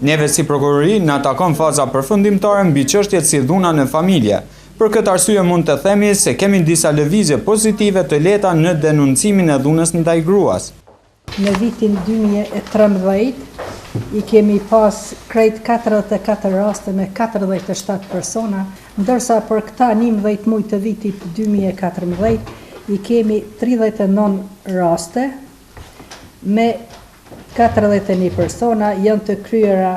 Neve si prokurori na takon faza përfundimtare mbi çështjet si dhuna në familje. Për këtë arsye mund të themi se kemi disa lëvizje pozitive të lehta në denuncimin e dhunës ndaj gruas. Në vitin 2013 i kemi pas krejt 44 raste me 47 persona, ndërsa për këta 11 muaj të vitit 2014 i kemi 39 raste me 41 persona, janë të kryera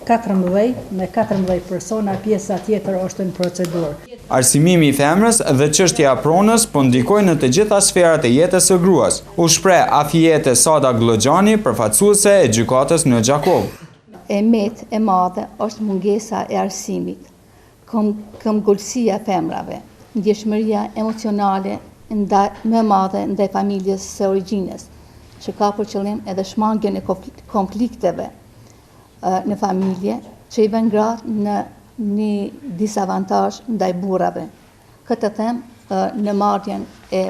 14 me 14 persona, pjesa tjetër është në procedurë. Arsimimi i femrës dhe çështja e pronës po ndikojnë në të gjitha sferat e jetës së gruas. U shpreh Afijete Sada Glogxhani, përfaqësuese e gjykatës në Gjakov. E madhe është mungesa e arsimit, këmbgulësia e femrave, ndjeshmëria emocionale më madhe ndaj familjes së origjinës, që ka për qëllim edhe shmangjen e konflikteve në familje, që i vën gratë në një disavantazh ndaj burrave. Këtë them në marrjen e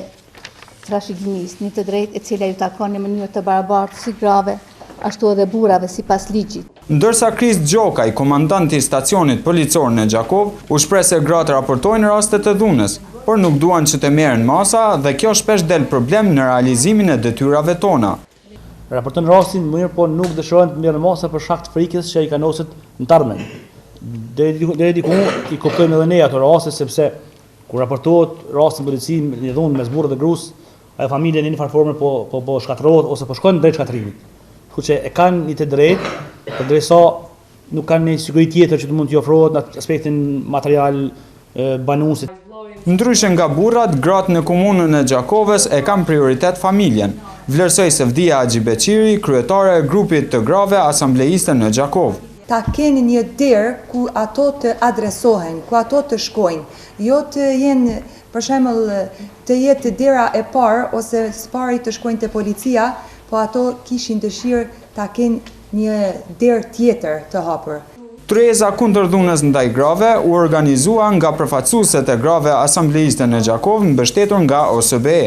trashëgimisë, një të drejtë e cila ju takon në mënyrë të barabartë si grave, ashtu edhe burrave sipas ligjit. Ndërsa Kris Gjokaj, komandanti i stacionit policor në Gjakov, u shpreh se gratë raportojnë raste të dhunës, por nuk duan që të merren masa dhe kjo shpesh del problem në realizimin e detyrave tona. Raportojnë rastin mirë, po nuk dëshirojnë të merren masa për shkak të frikës që i kanoset në të ardhmen. Deri diku i kuptojmë edhe ne ato raste, sepse kur raportohet rasti në polici një dhunë mes burrit dhe gruas, ajo familja në një farë forme po shkatërrohet ose po shkon drejt shkatërimit. Kështu që e kanë një të drejtë, përderisa nuk kanë një siguri tjetër që të mund t'i ofrohet në aspektin material banuesit. Ndryshe nga burrat, gratë në komunën e Gjakovës e kanë prioritet familjen. Vlerësoi Sevdia Agjibeqiri, kryetare e grupit të grave asambleiste në Gjakov. Ta keni një derë ku ato të adresohen, ku ato të shkojnë, jo të jenë, për shembull, të jetë dera e parë ose spari të shkojnë te policia, po ato kishin dëshirë ta kenë një derë tjetër të hapur. Tryeza kundër dhunës ndaj grave u organizua nga përfaqësuesit e grave asambleiste në Gjakov, mbështetur nga OSBE.